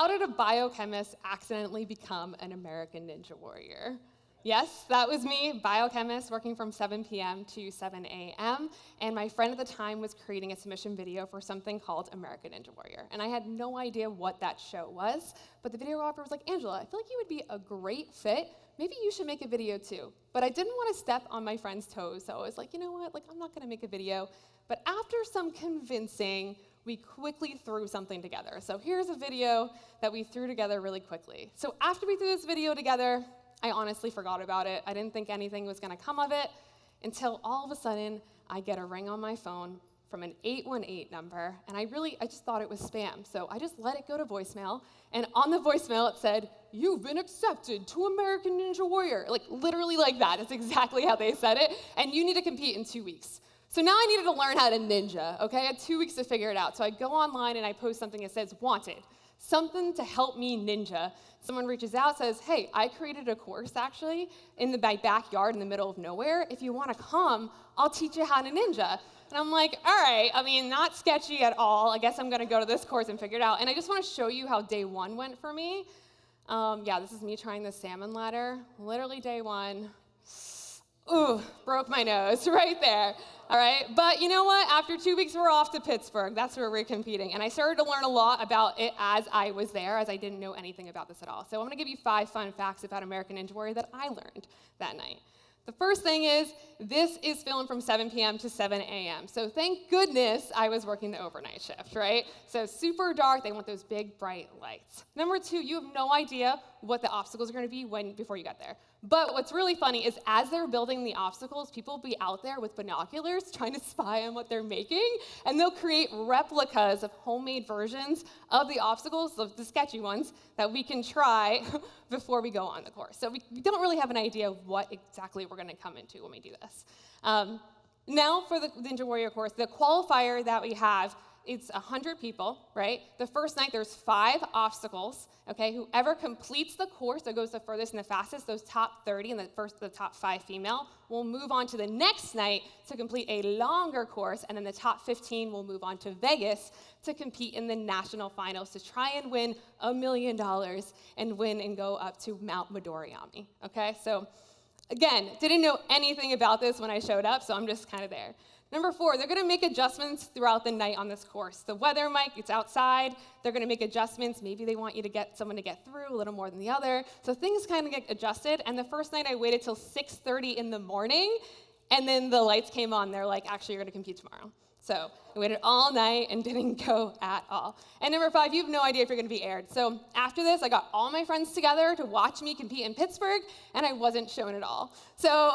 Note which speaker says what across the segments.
Speaker 1: How did a biochemist accidentally become an American Ninja Warrior? Yes, that was me, biochemist, working from 7 p.m. to 7 a.m., and my friend at the time was creating a submission video for something called American Ninja Warrior, and I had no idea what that show was, but the videographer was like, Angela, I feel like you would be a great fit. Maybe you should make a video too. But I didn't want to step on my friend's toes, so I was like, you know what, I'm not gonna make a video. But after some convincing, we quickly threw something together. So here's a video that we threw together really quickly. So after we threw this video together, I honestly forgot about it. I didn't think anything was gonna come of it until all of a sudden I get a ring on my phone from an 818 number, and I just thought it was spam. So I just let it go to voicemail, and on the voicemail it said, "You've been accepted to American Ninja Warrior." Literally like that. It's exactly how they said it, and you need to compete in 2 weeks. So now I needed to learn how to ninja, okay? I had 2 weeks to figure it out. So I go online and I post something that says, wanted, something to help me ninja. Someone reaches out, says, hey, I created a course actually in my backyard in the middle of nowhere. If you wanna come, I'll teach you how to ninja. And I'm like, all right, not sketchy at all. I guess I'm gonna go to this course and figure it out. And I just wanna show you how day one went for me. Yeah, this is me trying the salmon ladder. Literally day one. Ooh, broke my nose right there, all right? But you know what? After 2 weeks, we're off to Pittsburgh. That's where we're competing. And I started to learn a lot about it as I was there, as I didn't know anything about this at all. So I'm gonna give you 5 fun facts about American Ninja Warrior that I learned that night. The first thing is, this is filmed from 7 p.m. to 7 a.m. So thank goodness I was working the overnight shift, right? So super dark, they want those big, bright lights. Number 2, you have no idea what the obstacles are gonna be before you get there. But what's really funny is as they're building the obstacles, people will be out there with binoculars trying to spy on what they're making, and they'll create replicas of homemade versions of the obstacles, the sketchy ones, that we can try before we go on the course. So we don't really have an idea of what exactly we're gonna come into when we do this. Now for the Ninja Warrior course, the qualifier that we have, it's 100 people, right? The first night, there's 5 obstacles, okay? Whoever completes the course that goes the furthest and the fastest, those top 30 and the top 5 female, will move on to the next night to complete a longer course, and then the top 15 will move on to Vegas to compete in the national finals to try and win $1 million and win and go up to Mount Midoriyama, okay? So again, didn't know anything about this when I showed up, so I'm just kind of there. Number 4, they're gonna make adjustments throughout the night on this course. The weather, Mike, it's outside. They're gonna make adjustments. Maybe they want you to get someone to get through a little more than the other. So things kind of get adjusted. And the first night I waited till 6:30 in the morning, and then the lights came on. They're like, actually, you're gonna compete tomorrow. So I waited all night and didn't go at all. And number 5, you have no idea if you're gonna be aired. So after this, I got all my friends together to watch me compete in Pittsburgh, and I wasn't shown at all. So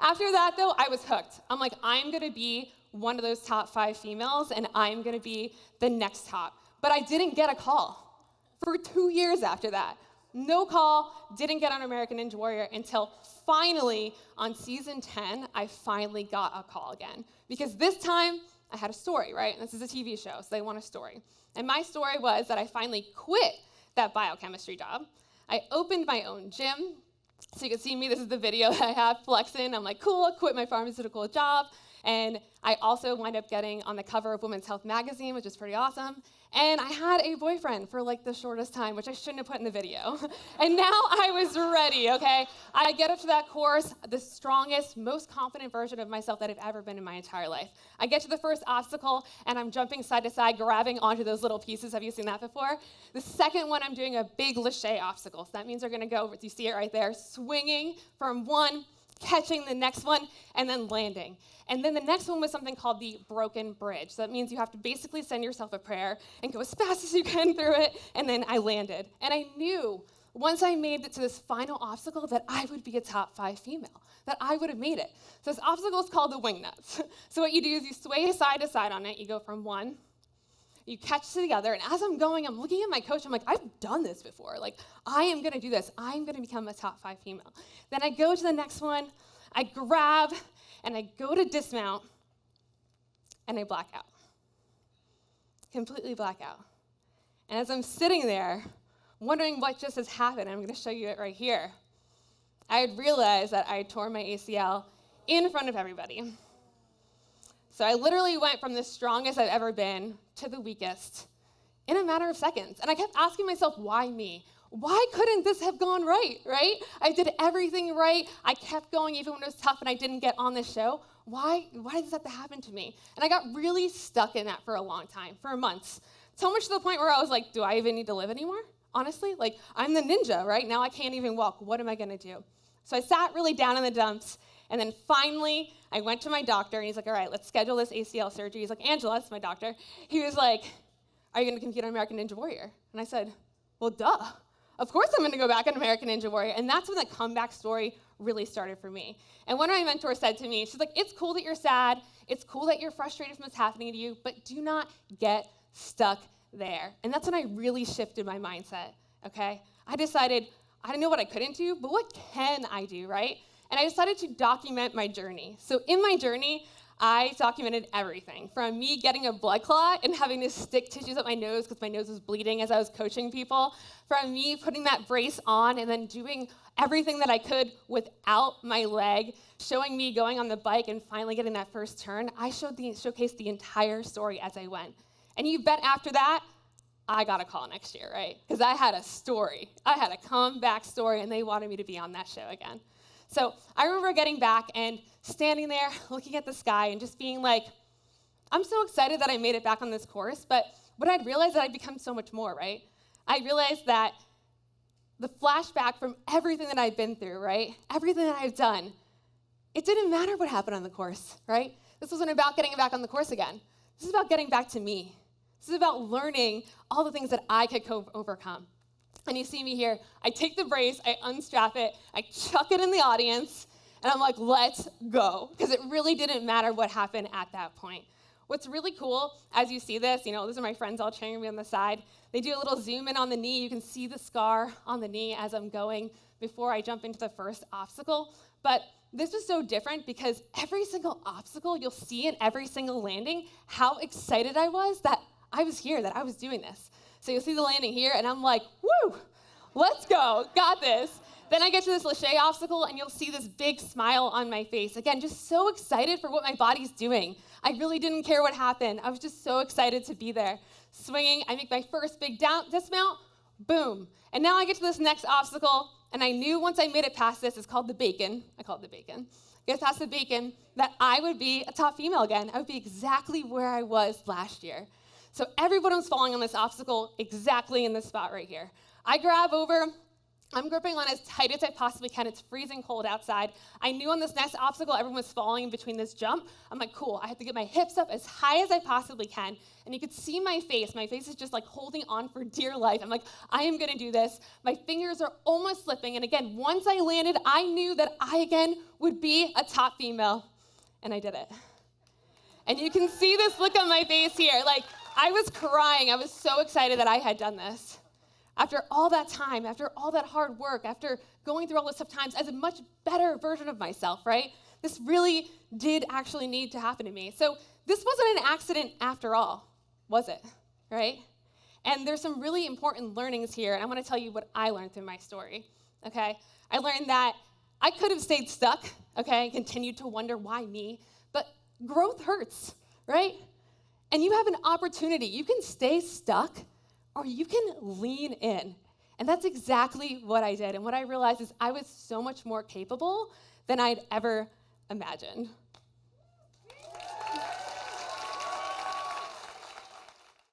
Speaker 1: after that, though, I was hooked. I'm like, I'm gonna be one of those top 5 females, and I'm gonna be the next top. But I didn't get a call for 2 years after that. No call, didn't get on American Ninja Warrior until finally on season 10, I finally got a call again. Because this time, I had a story, right? This is a TV show, so they want a story. And my story was that I finally quit that biochemistry job. I opened my own gym. So you can see me, this is the video that I have flexing. I'm like, cool, I quit my pharmaceutical job. And I also wind up getting on the cover of Women's Health magazine, which is pretty awesome. And I had a boyfriend for the shortest time, which I shouldn't have put in the video. And now I was ready, okay? I get up to that course, the strongest, most confident version of myself that I've ever been in my entire life. I get to the first obstacle, and I'm jumping side to side, grabbing onto those little pieces. Have you seen that before? The second one, I'm doing a big lache obstacle. So that means they're gonna go, you see it right there, swinging from one, catching the next one, and then landing. And then the next one was something called the broken bridge. So that means you have to basically send yourself a prayer and go as fast as you can through it, and then I landed. And I knew once I made it to this final obstacle that I would be a top 5 female, that I would have made it. So this obstacle is called the wing nuts. So what you do is you sway side to side on it. You go from one, you catch to the other, and as I'm going, I'm looking at my coach, I'm like, I've done this before. I am gonna do this. I'm gonna become a top 5 female. Then I go to the next one, I grab, and I go to dismount, and I black out. Completely black out. And as I'm sitting there, wondering what just has happened, I'm gonna show you it right here. I had realized that I had torn my ACL in front of everybody. So I literally went from the strongest I've ever been to the weakest in a matter of seconds. And I kept asking myself, why me? Why couldn't this have gone right, right? I did everything right. I kept going even when it was tough and I didn't get on the show. Why did this have to happen to me? And I got really stuck in that for a long time, for months. So much to the point where I was like, do I even need to live anymore? Honestly, like, I'm the ninja, right? Now I can't even walk. What am I going to do? So I sat really down in the dumps, and then finally I went to my doctor, and he's like, all right, let's schedule this ACL surgery. He's like, Angela, that's my doctor. He was like, are you going to compete on American Ninja Warrior? And I said, well, duh. Of course I'm going to go back on American Ninja Warrior. And that's when the comeback story really started for me. And one of my mentors said to me, she's like, it's cool that you're sad. It's cool that you're frustrated from what's happening to you, but do not get stuck there. And that's when I really shifted my mindset, okay? I decided, I didn't know what I couldn't do, but what can I do, right? And I decided to document my journey. So in my journey, I documented everything, from me getting a blood clot and having to stick tissues up my nose because my nose was bleeding as I was coaching people, from me putting that brace on and then doing everything that I could without my leg, showing me going on the bike and finally getting that first turn. I showcased the entire story as I went. And you bet after that, I got a call next year, right? Because I had a story. I had a comeback story, and they wanted me to be on that show again. So I remember getting back and standing there, looking at the sky, and just being like, I'm so excited that I made it back on this course, but what I'd realized that I'd become so much more, right? I realized that the flashback from everything that I've been through, right? Everything that I've done, it didn't matter what happened on the course, right? This wasn't about getting back on the course again. This is about getting back to me. This is about learning all the things that I could overcome. And you see me here, I take the brace, I unstrap it, I chuck it in the audience, and I'm like, let's go. Because it really didn't matter what happened at that point. What's really cool, as you see this, these are my friends all cheering me on the side. They do a little zoom in on the knee. You can see the scar on the knee as I'm going before I jump into the first obstacle. But this was so different because every single obstacle you'll see in every single landing, how excited I was that I was here, that I was doing this. So you'll see the landing here, and I'm like, woo, let's go, got this. Then I get to this lache obstacle, and you'll see this big smile on my face. Again, just so excited for what my body's doing. I really didn't care what happened. I was just so excited to be there. Swinging, I make my first big dismount, boom. And now I get to this next obstacle, and I knew once I made it past this, it's called the bacon. I call it the bacon. Get past the bacon, that I would be a top female again. I would be exactly where I was last year. So everyone was falling on this obstacle exactly in this spot right here. I grab over, I'm gripping on as tight as I possibly can. It's freezing cold outside. I knew on this next obstacle, everyone was falling in between this jump. I'm like, cool, I have to get my hips up as high as I possibly can. And you could see my face. My face is just like holding on for dear life. I'm like, I am gonna do this. My fingers are almost slipping. And again, once I landed, I knew that I again would be a top female. And I did it. And you can see this look on my face here. Like, I was crying. I was so excited that I had done this. After all that time, after all that hard work, after going through all those tough times as a much better version of myself, right? This really did actually need to happen to me. So this wasn't an accident after all, was it? Right? And there's some really important learnings here, and I want to tell you what I learned through my story, okay? I learned that I could have stayed stuck, okay, and continued to wonder why me, but growth hurts, right? And you have an opportunity. You can stay stuck, or you can lean in. And that's exactly what I did. And what I realized is I was so much more capable than I'd ever imagined.